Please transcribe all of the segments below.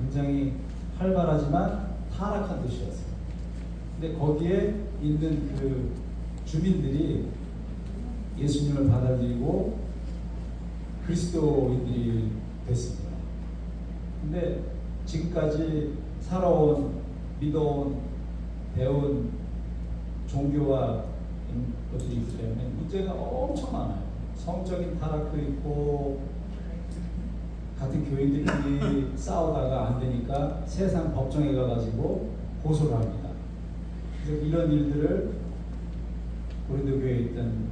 굉장히 활발하지만 타락한 도시였어요. 근데 거기에 있는 그 주민들이 예수님을 받아들이고 그리스도인들이 됐습니다. 근데 지금까지 살아온, 믿어온, 배운 종교와 이런 것들이 있기 때문에 문제가 엄청 많아요. 성적인 타락도 있고, 같은 교인들끼리 싸우다가 안 되니까 세상 법정에 가가지고 고소를 합니다. 그래서 이런 일들을 고린도 교회에 있던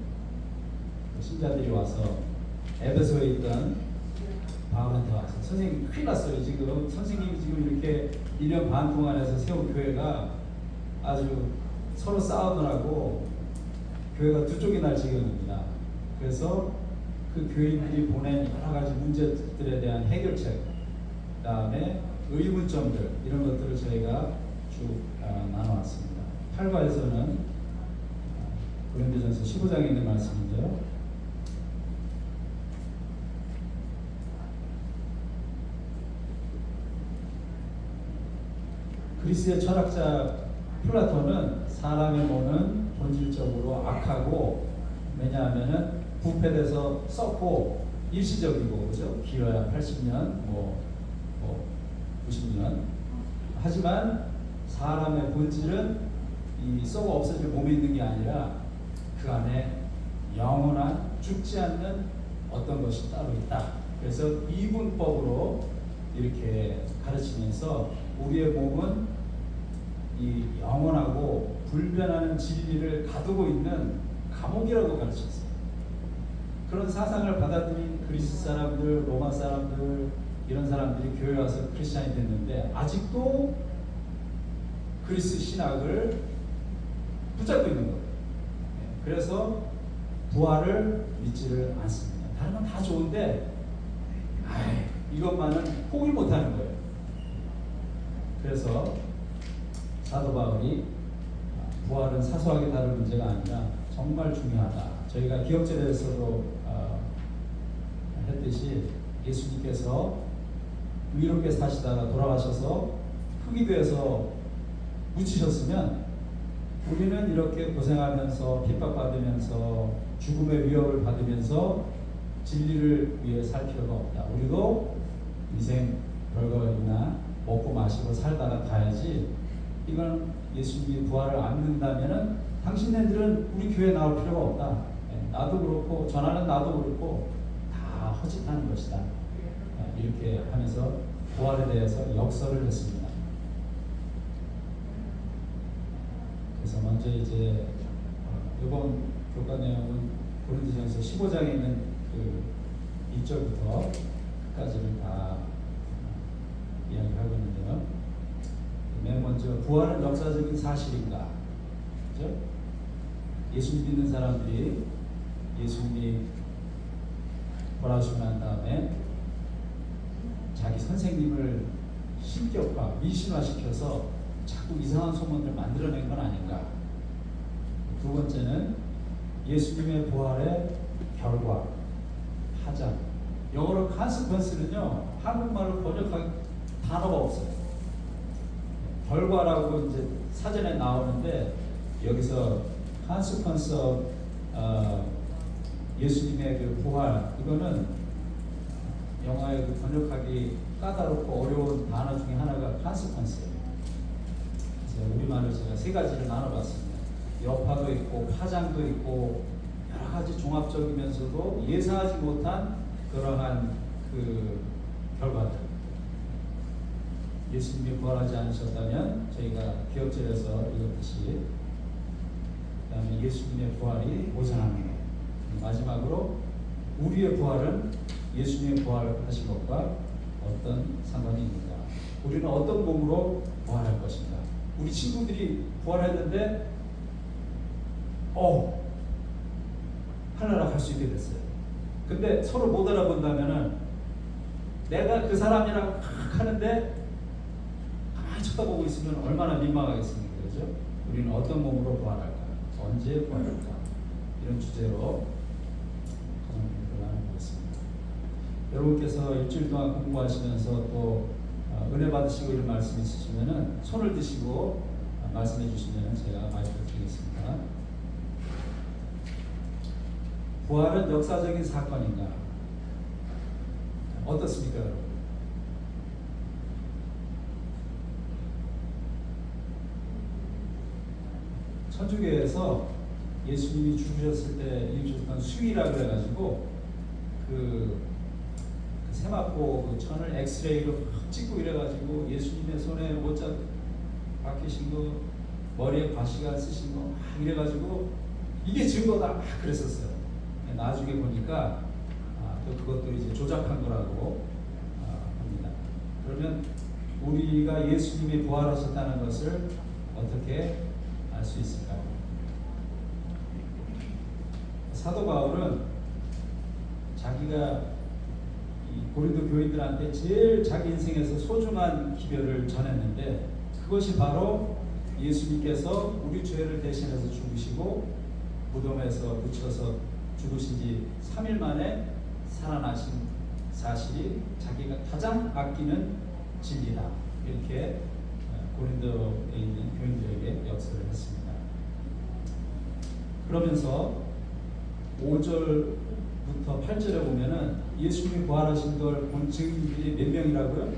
신자들이 와서 에베소에 있던 바울한테 와서 선생님 큰일 났어요. 지금 선생님이 지금 이렇게 1년 반 동안 해서 세운 교회가 아주 서로 싸우느라고 교회가 두 쪽이 날 지경입니다. 그래서 그 교인들이 보낸 여러 가지 문제들에 대한 해결책, 그다음에 의문점들 이런 것들을 저희가 쭉 나눠왔습니다. 8과에서는 고린도전서 15장에 있는 말씀인데요. 그리스의 철학자 플라톤은 사람의 몸은 본질적으로 악하고, 왜냐하면은 부패돼서 썩고 일시적이고, 그죠? 길어야 80년, 90년. 하지만 사람의 본질은 이 썩어 없어질 몸에 있는 게 아니라 그 안에 영원한 죽지 않는 어떤 것이 따로 있다. 그래서 이분법으로 이렇게 가르치면서 우리의 몸은 이 영원하고 불변하는 진리를 가두고 있는 감옥이라고 가르쳤어요. 그런 사상을 받아들인 그리스 사람들, 로마 사람들, 이런 사람들이 교회에 와서 크리스찬이 됐는데 아직도 그리스 신학을 붙잡고 있는 거예요. 그래서 부활을 믿지를 않습니다. 다른 건 다 좋은데 이것만은 포기 못하는 거예요. 그래서 사도 바울이 부활은 사소하게 다룰 문제가 아니라 정말 중요하다. 저희가 기억제도에서도 했듯이 예수님께서 의롭게 사시다가 돌아가셔서 흙이 되어서 묻히셨으면 우리는 이렇게 고생하면서 핍박받으면서 죽음의 위협을 받으면서 진리를 위해 살 필요가 없다. 우리도 인생 별거이나 먹고 마시고 살다가 가야지. 이건 예수님이 부활을 안 믿는다면은 당신네들은 우리 교회 나올 필요가 없다. 나도 그렇고 전하는 나도 그렇고 다 허짓하는 것이다. 이렇게 하면서 부활에 대해서 역설을 했습니다. 그래서 먼저 이제 이번 교과 내용은 고린도전서 15장에 있는 그 1절부터 끝까지를 다 이야기하고 있는데요. 맨 먼저 부활은 역사적인 사실인가? 그죠? 예수님 믿는 사람들이 예수님이 부활하시고 난 다음에 자기 선생님을 신격화, 미신화시켜서 자꾸 이상한 소문을 만들어낸 건 아닌가? 두 번째는 예수님의 부활의 결과, 파장. 영어로 consequence는요, 한국말로 번역한 단어가 없어요. 결과라고 이제 사전에 나오는데 여기서 consequence of 예수님의 그 부활, 이거는 영어에 그 번역하기 까다롭고 어려운 단어 중에 하나가 consequence예요. 그래서 우리말로 제가 세 가지를 나눠봤습니다. 여파도 있고 파장도 있고 여러 가지 종합적이면서도 예상하지 못한 그러한 그 결과들. 예수님이 부활하지 않으셨다면 저희가 기억절에서 읽었듯이, 그 다음에 예수님의 부활이 보장하는 것, 마지막으로 우리의 부활은 예수님의 부활하신 것과 어떤 상관이 있는가? 우리는 어떤 몸으로 부활할 것인가? 우리 친구들이 부활했는데 하늘나라 갈 수 있게 됐어요. 근데 서로 못 알아본다면은 내가 그 사람이랑 하는데 가만히 쳐다보고 있으면 얼마나 민망하겠습니까? 그죠? 우리는 어떤 몸으로 부활할까? 언제 부활할까? 이런 주제로 가정 공부를 나눠보겠습니다. 여러분께서 일주일 동안 공부하시면서 또 은혜 받은 받으시고 이런 말씀 있으시면은 손을 드시고 말씀해 주시면 제가 마이크를 드리겠습니다. 부활은 역사적인 사건인가? 어떻습니까, 여러분? 천주교에서 예수님이 죽으셨을 때 일으켰던 수위라 그래가지고 그 세마포 그 천을 엑스레이로 막 찍고 이래가지고 예수님의 손에 모자 박히신 거, 머리에 과시가 쓰신 거 막 이래가지고 이게 증거다 막 그랬었어요. 나중에 보니까 또 그것도 이제 조작한 거라고 합니다. 그러면 우리가 예수님이 부활하셨다는 것을 어떻게 알 수 있을까요? 사도 바울은 자기가 이 고린도 교인들한테 제일 자기 인생에서 소중한 기별을 전했는데 그것이 바로 예수님께서 우리 죄를 대신해서 죽으시고 무덤에서 묻혀서 죽으신 지 3일 만에 살아나신 사실이 자기가 가장 아끼는 진리다. 이렇게 고린도에 있는 교인들에게 역설을 했습니다. 그러면서 5절부터 8절에 보면은 예수님이 부활하신 걸 본 증인들이 몇 명이라고요?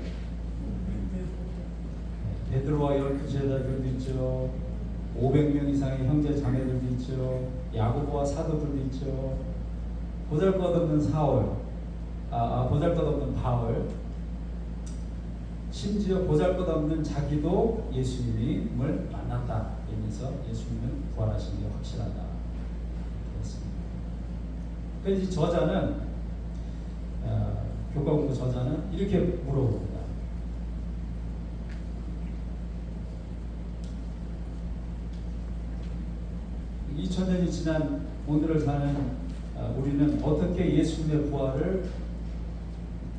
베드로와 12제자들도 있죠. 500명 이상의 형제 자매들도 있죠. 야고보와 사도들도 있죠. 보잘것없는 보잘것없는 바울, 심지어 보잘것없는 자기도 예수님을 만났다. 이러면서 예수님은 부활하신 게 확실하다. 그렇습니다. 그래서 저자는 교과공부 저자는 이렇게 물어봅니다. 2000년이 지난 오늘을 사는 우리는 어떻게 예수님의 부활을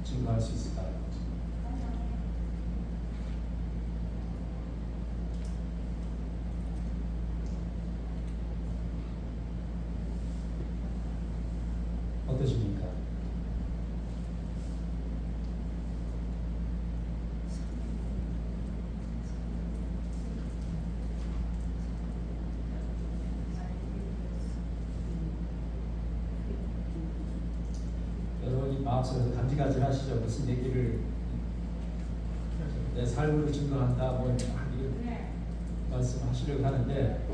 증거할 수 있을까요? 어떠십니까? 여러분이 마음속에서 간질간질 하시죠? 무슨 얘기를 내 삶으로 증거한다 뭐 이렇게 말씀하시려고 하는데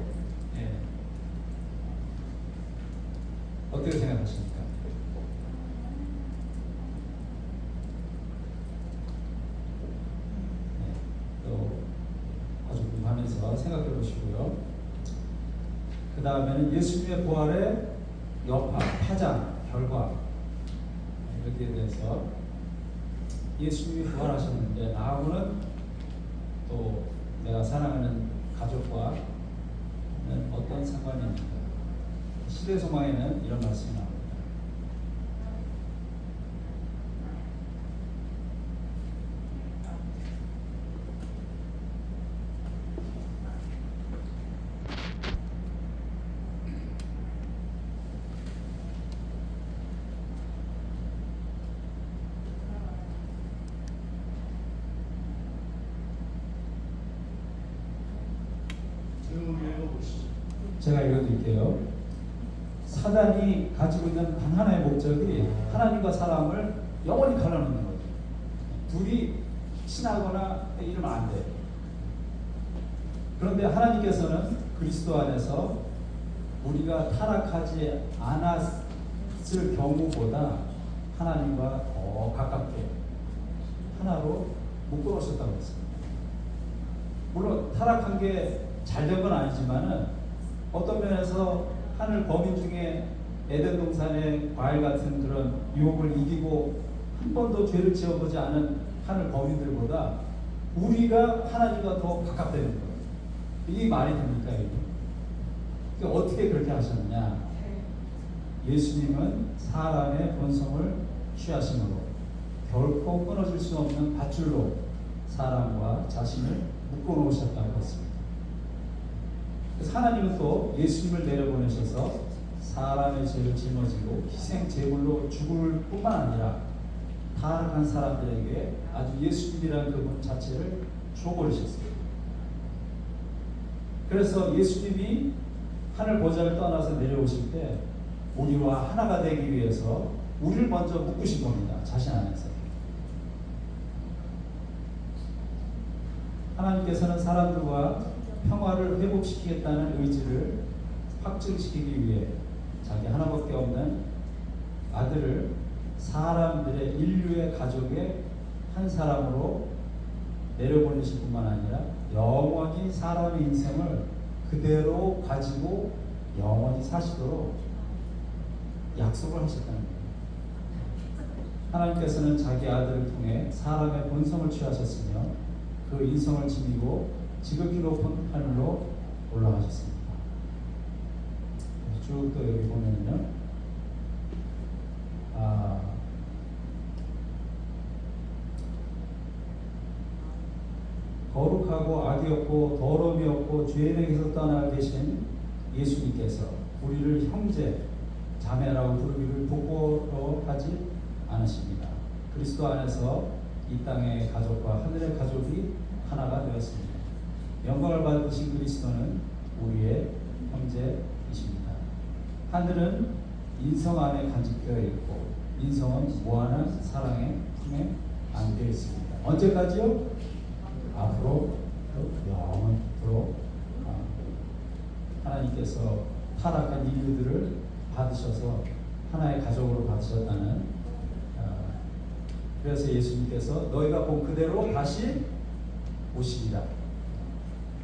어떻게 생각하십니까? 또 아주 궁금하면서 생각해 보시고요. 그 다음에는 예수님의 부활의 여파, 파장, 결과 여기에 대해서 예수님이 부활하셨는데 나하고는 또 내가 사랑하는 가족과는 어떤 상관이 있는가? 시대 소망에는 이런 말씀이 나옵니다. 제가 읽어드릴게요. 사단이 가지고 있는 단 하나의 목적이 하나님과 사람을 영원히 갈라놓는 거죠. 둘이 친하거나 이러면 안 돼요. 그런데 하나님께서는 그리스도 안에서 우리가 타락하지 않았을 경우보다 하나님과 더 가깝게 하나로 묶어놓으셨다고 했습니다. 물론 타락한 게 잘 된 건 아니지만은 어떤 면에서 하늘 범인 중에 에덴 동산의 과일 같은 그런 유혹을 이기고 한 번도 죄를 지어보지 않은 하늘 범인들보다 우리가 하나님과 더 가깝다는 거예요. 이게 말이 됩니까? 이게 어떻게 그렇게 하셨느냐? 예수님은 사람의 본성을 취하심으로 결코 끊어질 수 없는 밧줄로 사람과 자신을 묶어놓으셨다고 했습니다. 그래서 하나님은 또 예수님을 내려보내셔서 사람의 죄를 짊어지고 희생 제물로 죽을 뿐만 아니라 타락한 사람들에게 아주 예수님이라는 그분 자체를 줘버리셨어요. 그래서 예수님이 하늘 보좌를 떠나서 내려오실 때 우리와 하나가 되기 위해서 우리를 먼저 묶으신 겁니다. 자신 안에서. 하나님께서는 사람들과 평화를 회복시키겠다는 의지를 확증시키기 위해 자기 하나밖에 없는 아들을 사람들의 인류의 가족의 한 사람으로 내려보내실 뿐만 아니라 영원히 사람의 인생을 그대로 가지고 영원히 사시도록 약속을 하셨다는 거예요. 하나님께서는 자기 아들을 통해 사람의 본성을 취하셨으며 그 인성을 지니고 지극히 높은 하늘로 올라가셨습니다. 쭉 또 여기 보면요, 거룩하고 악이 없고 더러움이 없고 죄인에게서 떠나 계신 예수님께서 우리를 형제, 자매라고 부르기를 부끄러워하지 않으십니다. 그리스도 안에서 이 땅의 가족과 하늘의 가족이 하나가 되었습니다. 영광을 받으신 그리스도는 우리의 형제이십니다. 하늘은 인성 안에 간직되어 있고 인성은 무한한 사랑의 품에 안겨 있습니다. 언제까지요? 앞으로 영원토록 하나님께서 타락한 인류들을 받으셔서 하나의 가족으로 받으셨다는, 그래서 예수님께서 너희가 본 그대로 다시 오시리라.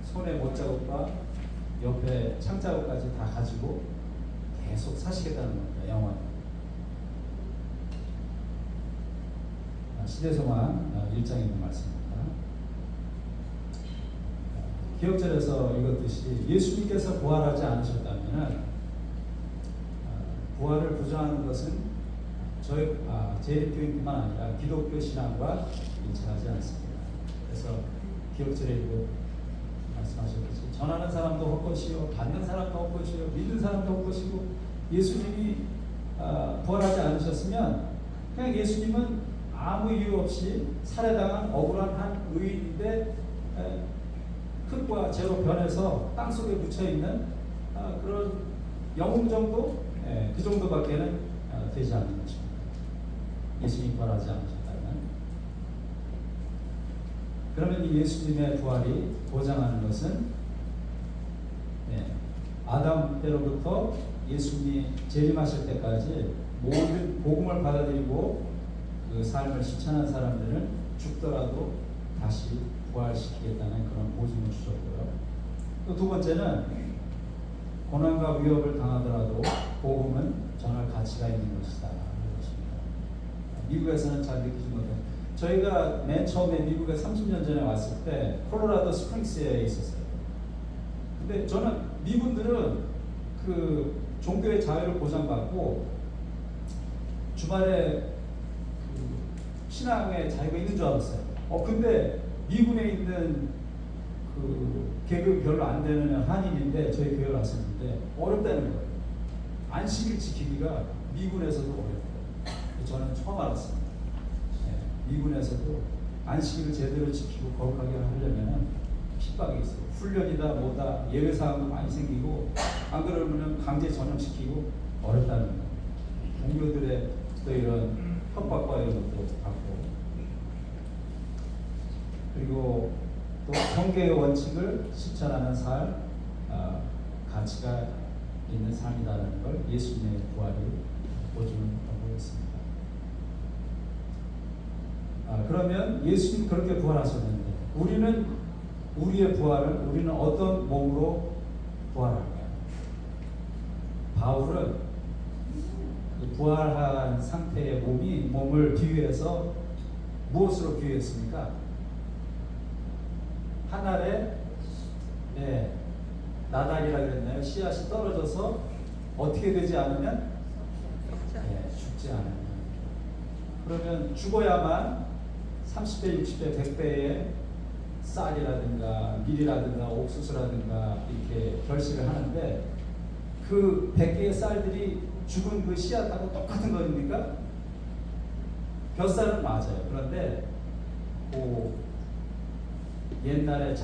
손에 못자국과 옆에 창자국까지 다 가지고 계속 사시겠다는 겁니다. 영원히. 시대소망 1장에 있는 말씀입니다. 기억절에서 읽었듯이 예수님께서 부활하지 않으셨다면 부활을 부정하는 것은 저희 재림교인뿐만 아니라 기독교 신앙과 일치하지 않습니다. 그래서 기억절에 말씀하셨듯이 전하는 사람도 헛것이요, 받는 사람도 헛것이요, 믿는 사람도 헛것이고, 예수님이 부활하지 않으셨으면 그냥 예수님은 아무 이유 없이 살해당한 억울한 한 의인인데 흙과 재로 변해서 땅속에 묻혀있는 그런 영웅 정도? 그 정도밖에는 되지 않는 것입니다. 예수님이 부활하지 않으셨다면. 그러면 이 예수님의 부활이 보장하는 것은 아담 때로부터 예수님이 재림하실 때까지 모든 복음을 받아들이고 그 삶을 실천한 사람들은 죽더라도 다시 부활시키겠다는 그런 보증을 주셨고요. 또 두 번째는 고난과 위협을 당하더라도 복음은 전할 가치가 있는 것이다. 미국에서는 잘 느끼지 못해요. 저희가 맨 처음에 미국에 30년 전에 왔을 때 콜로라도 스프링스에 있었어요. 근데 저는 미군들은 그 종교의 자유를 보장받고 주말에 그 신앙의 자유가 있는 줄 알았어요. 근데 미군에 있는 그 계급이 별로 안 되는 한인인데 저희 교회 왔었는데 어렵다는 거예요. 안식일 지키기가 미군에서도 어렵고, 저는 처음 알았습니다. 미군에서도 안식일을 제대로 지키고 거룩하게 하려면 핍박이 있어요. 훈련이다 뭐다 예외사항도 많이 생기고, 안 그러면 강제 전역시키고 어렵다는 거예요. 동료들의 또 이런 협박과 이런 것도 받고, 그리고 또 경계의 원칙을 실천하는 삶, 가치가 있는 삶이라는 걸 예수님의 부활이 보증하고 있습니다. 그러면 예수님 그렇게 부활하셨는데 우리는 우리의 부활을 우리는 어떤 몸으로 부활할까요? 바울은 그 부활한 상태의 몸을 비유해서 무엇으로 비유했습니까? 하늘에 나달이라 그랬나요? 씨앗이 떨어져서 어떻게 되지 않으면 죽지 않으면. 그러면 죽어야만 30배, 60배, 100배의 쌀이라든가 밀이라든가 옥수수라든가 이렇게 결실을 하는데, 그 100개의 쌀들이 죽은 그 씨앗하고 똑같은 겁니까? 벼쌀은 맞아요. 그런데 그 옛날에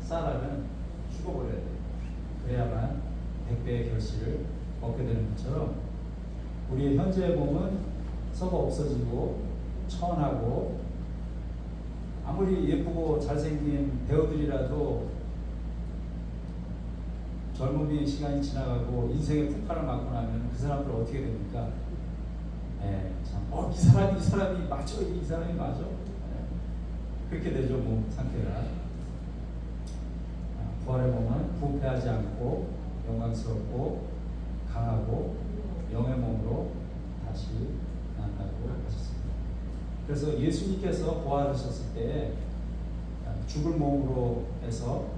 쌀알은 죽어버려야 돼요. 그래야만 100배의 결실을 얻게 되는 것처럼 우리의 현재의 몸은 썩어 없어지고 천하고 아무리 예쁘고 잘생긴 배우들이라도 젊음의 시간이 지나가고 인생의 풍파를 맞고 나면 그 사람들 어떻게 됩니까? 참, 이 사람이 맞죠? 이 사람이 맞죠? 그렇게 되죠, 몸 상태가. 부활의 몸은 부패하지 않고 영광스럽고 강하고 영의 몸으로 다시 난다고 하셨습니다. 그래서 예수님께서 부활하셨을 때 죽을 몸으로 해서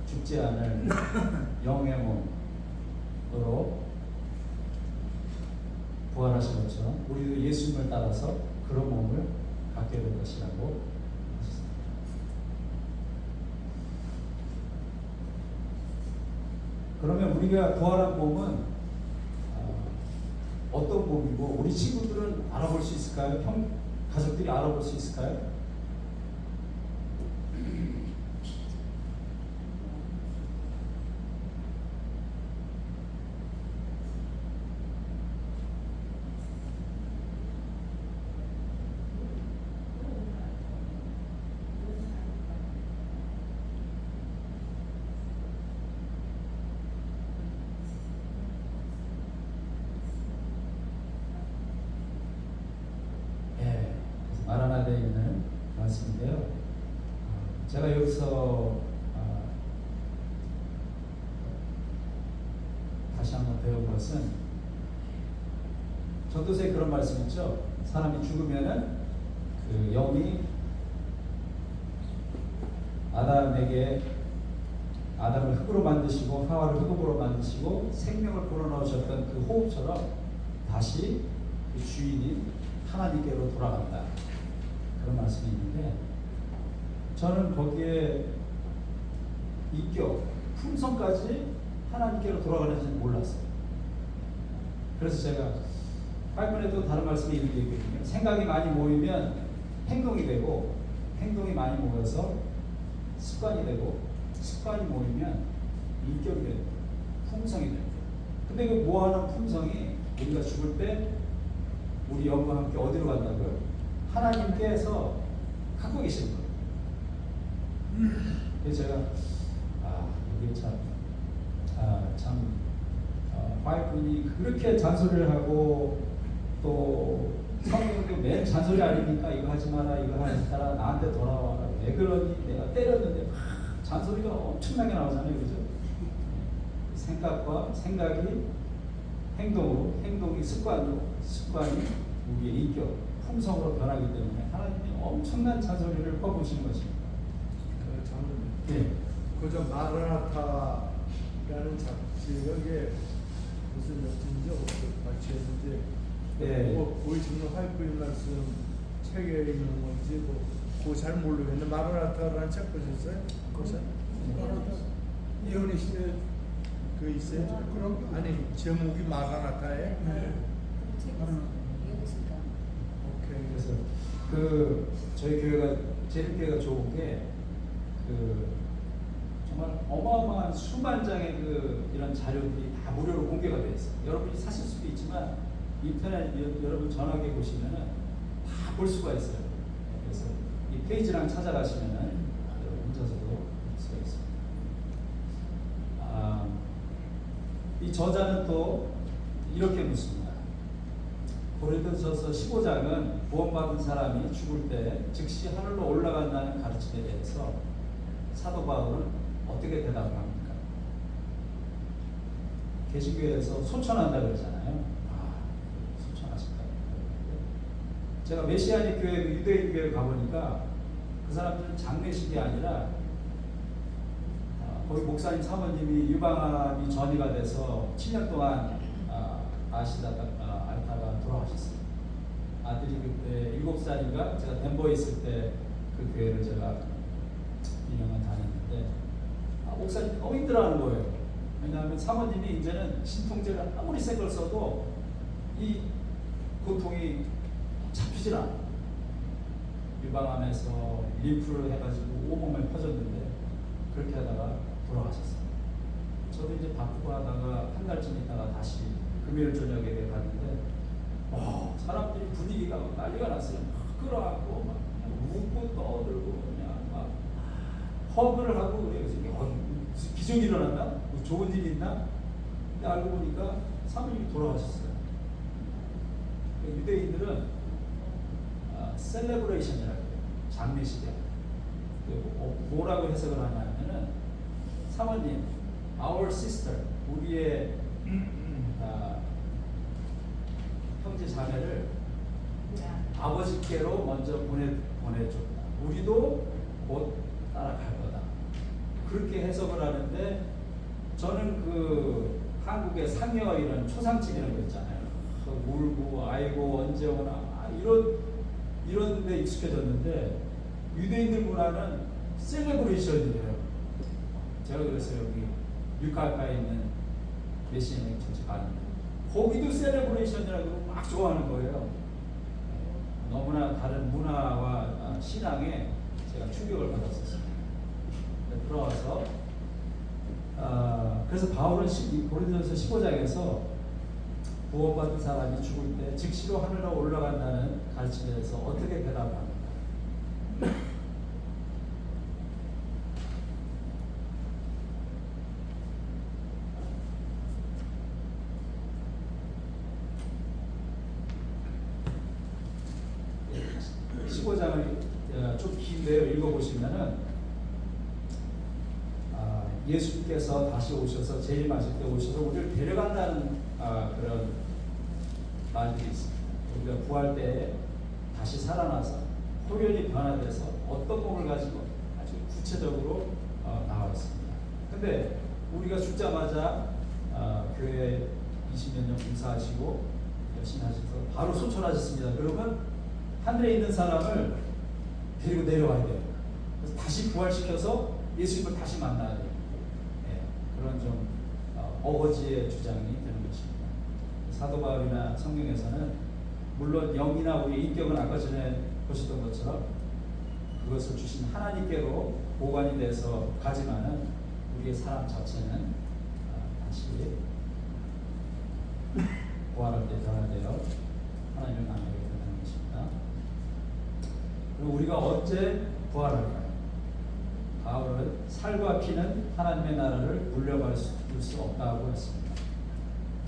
죽지 않을 영의 몸으로 부활하신 것처럼 우리도 예수님을 따라서 그런 몸을 갖게 될 것이라고 하셨습니다. 그러면 우리가 부활한 몸은 어떤 몸이고 우리 친구들은 알아볼 수 있을까요? 가족들이 알아볼 수 있을까요? 마라나다에 있는 말씀인데요. 제가 여기서 다시 한번 배운 것은 전도서에 그런 말씀 있죠. 사람이 죽으면은 그 영이 아담을 흙으로 만드시고 하와를 흙으로 만드시고 생명을 불어넣으셨던 그 호흡처럼 다시 그 주인인 하나님께로 돌아간다. 그런 말씀이 있는데 저는 거기에 인격, 품성까지 하나님께로 돌아가는지는 몰랐어요. 그래서 제가 화이픈에도 다른 말씀이 이렇게 있거든요. 생각이 많이 모이면 행동이 되고 행동이 많이 모여서 습관이 되고 습관이 모이면 인격이 되고 품성이 되고 근데 그 모아놓은 품성이 우리가 죽을 때 우리 영과 함께 어디로 간다고요? 하나님께서 갖고 계시는 거예요. 그래서 제가 이게 참 화이픈이 그렇게 잔소리를 하고 또 성경도 맨 잔소리 아닙니까? 이거 하지 마라, 이거 하지 마라, 나한테 돌아와라. 왜 그러니? 내가 때렸는데 막 잔소리가 엄청나게 나오잖아요, 그죠? 생각이 행동으로, 행동이 습관이 우리의 인격, 품성으로 변하기 때문에 하나님이 엄청난 잔소리를 퍼부으시는 것입니다. 저는 그저 마라나타라는 잡지에 무슨 여진지 발췌했는데 보이시는 화이트인 말씀 책에 있는 건지 그거 잘 모르겠는데 마라나타라는 책 보셨어요? 이혼의 시대 그 있어요? 그럼 아니 제목이 마라나타에. 오케이. 그래서 그 저희 교회가 제일교회가 좋은 게 그 정말 어마어마한 수만 장의 그 이런 자료들이 다 무료로 공개가 되어 있어요. 여러분이 사실 수도 있지만 인터넷 여러분 전화기에 보시면은 다 볼 수가 있어요. 그래서 이 페이지랑 찾아가시면은 여러분 혼자서도 볼 수가 있습니다. 이 저자는 또 이렇게 묻습니다. 고린도전서 15장은 구원받은 사람이 죽을 때 즉시 하늘로 올라간다는 가르침에 대해서 사도 바울은 어떻게 대답을 합니까? 개신교에서 소천한다 그러잖아요. 소천하실까? 제가 메시아닉 교회, 유대인 교회 가보니까 그 사람들은 장례식이 아니라 거기 목사님 사모님이 유방암이 전이가 돼서 7년 동안 앓다가 돌아가셨어요. 아들이 그때 7살인가 제가 덴버에 있을 때 그 교회를 제가 2년간 다녔는데 목사님 너무 힘들어하는 거예요. 왜냐하면 사모님이 이제는 진통제를 아무리 센 걸 써도 이 고통이 잡히질 않아. 유방암에서 림프를 해가지고 온몸에 퍼졌는데 그렇게 하다가 돌아가셨어요. 저도 이제 바쁘고 하다가 한 달쯤 있다가 다시 금요일 저녁에 갔는데 사람들이 분위기가 막 난리가 났어요. 막 끌어안고 막 그냥 웃고 떠들고 그냥 막 허그를 하고 그래요. 그래서 무슨 기적이 일어났나? 뭐 좋은 일이 있나? 근데 알고 보니까 사모님이 돌아가셨어요. 유대인들은 셀레브레이션이라고 해요. 장례식이야. 뭐라고 해석을 하냐면은 사모님, our sister, 우리의 형제 자매를 아버지께로 먼저 보내줬다. 우리도 곧 따라갈 거다. 그렇게 해석을 하는데 저는 그 한국의 상여 이런 초상집 이런 거 있잖아요. 울고 아이고 언제 오나 이런 데 익숙해졌는데 유대인들 문화는 셀레브레이션이에요. 제가 그래서 여기 유카카에 있는 메시아닉 처치 가는데 거기도 셀레브레이션이라고 막 좋아하는 거예요. 너무나 다른 문화와 신앙에 제가 충격을 받았었어요. 들어와서 그래서 바울은 고린도전서 15장에서 구원받은 사람이 죽을 때 즉시로 하늘로 올라간다는 가르침에 대해서 어떻게 대답합니까? 네, 15장을 좀 긴데요. 읽어보시면은 예수님께서 다시 오셔서 재림하실 때 오셔서 우리를 데려간다는 그런 말들이 있습니다. 우리가 구할 때 다시 살아나서 호련히 변화돼서 어떤 몸을 가지고 아주 구체적으로 나와 있습니다. 근데 우리가 죽자마자 교회 20몇 년 봉사하시고 열심히 하셔서 바로 소천하셨습니다. 그러면 하늘에 있는 사람을 데리고 내려와야 돼요. 그래서 다시 부활시켜서 예수님을 다시 만나야 돼요. 그런 좀 어거지의 주장이 되는 것입니다. 사도 바울이나 성경에서는 물론 영이나 우리 인격은 아까 전에 보셨던 것처럼 그것을 주신 하나님께로 보관이 돼서 가지만은 우리의 사람 자체는 다시 부활할 때 변화되어 하나님을 만나게 된다는 것입니다. 그럼 우리가 언제 부활할까요? 바울은 살과 피는 하나님의 나라를 물려받을 수 없다고 했습니다.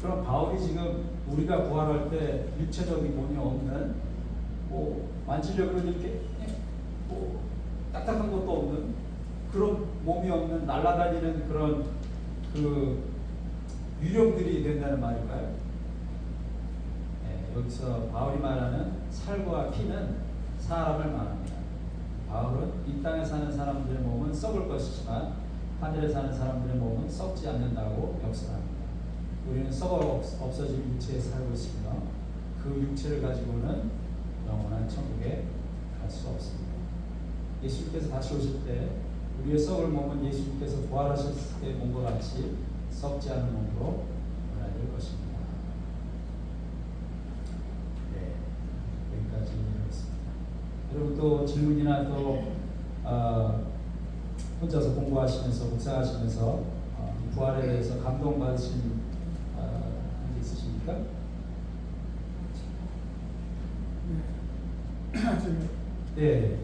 그럼 바울이 지금 우리가 부활할 때 육체적인 몸이 없는 만지려고 이렇게 딱딱한 것도 없는 그런 몸이 없는 날아다니는 그런 그 유령들이 된다는 말일까요? 여기서 바울이 말하는 살과 피는 사람을 말합니다. 바울은 이 땅에 사는 사람들의 몸은 썩을 것이지만 하늘에 사는 사람들의 몸은 썩지 않는다고 역설합니다. 우리는 썩어 없어질 육체에 살고 있으며 그 육체를 가지고는 영원한 천국에 갈 수 없습니다. 예수님께서 다시 오실 때 우리의 썩을 몸은 예수님께서 부활하셨을 때 몸과 같이 썩지 않은 몸으로 변화될 것입니다. 네, 여기까지 읽었습니다. 여러분 또 질문이나 또 혼자서 공부하시면서 묵상하시면서 부활에 대해서 감동받으신 게 있으십니까? 네.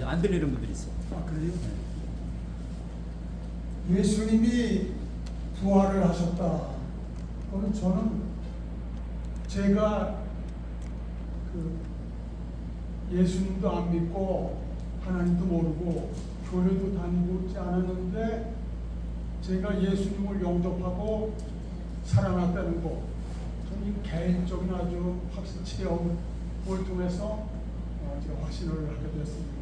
안 들리는 분들이 있어요. 그래요? 예수님이 부활을 하셨다. 그럼 저는 제가 예수님도 안 믿고 하나님도 모르고 교회도 다니고 있지 않았는데 제가 예수님을 영접하고 살아났다는 거, 저는 개인적인 아주 확신 체험을 통해서 제가 확신을 하게 됐습니다.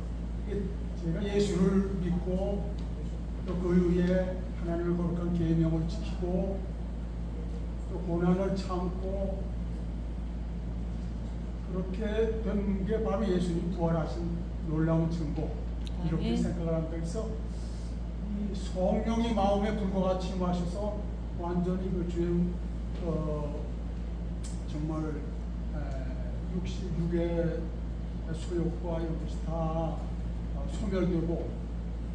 제가 예수를 믿고 또 그 위에 하나님의 거룩한 계명을 지키고 또 고난을 참고 그렇게 된 게 바로 예수님 부활하신 놀라운 증거, 이렇게 생각을 합니다. 그래서 이 성령이 마음에 불과 같이 임하셔서 완전히 그 주의 정말 66의 소욕과 이것이 다 소멸되고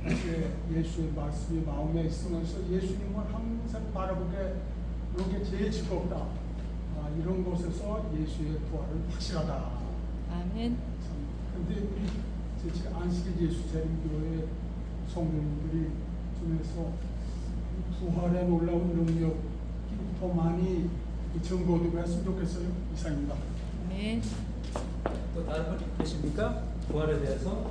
이제 예수의 말씀이 마음에 있으면서 예수님을 항상 바라보게 이런 게 제일 즐겁다. 이런 곳에서 예수의 부활은 확실하다. 아멘. 참, 근데 우리 지금 안식일 예수재림교회 성도님들이 중에서 이 부활의 놀라운 능력이 더 많이 증거되고 했으면 좋겠어요. 이상입니다. 아멘. 또 다른 분 계십니까? 부활에 대해서?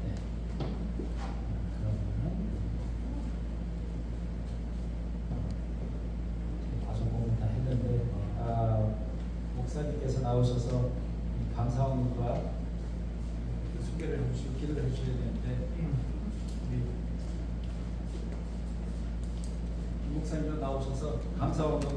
네. 그러면은 아주 공부 다 했는데 목사님께서 나오셔서 이 감사원과 소개를 해주시고 기도를 해주셔야 되는데 우리 목사님 나오셔서 감사원과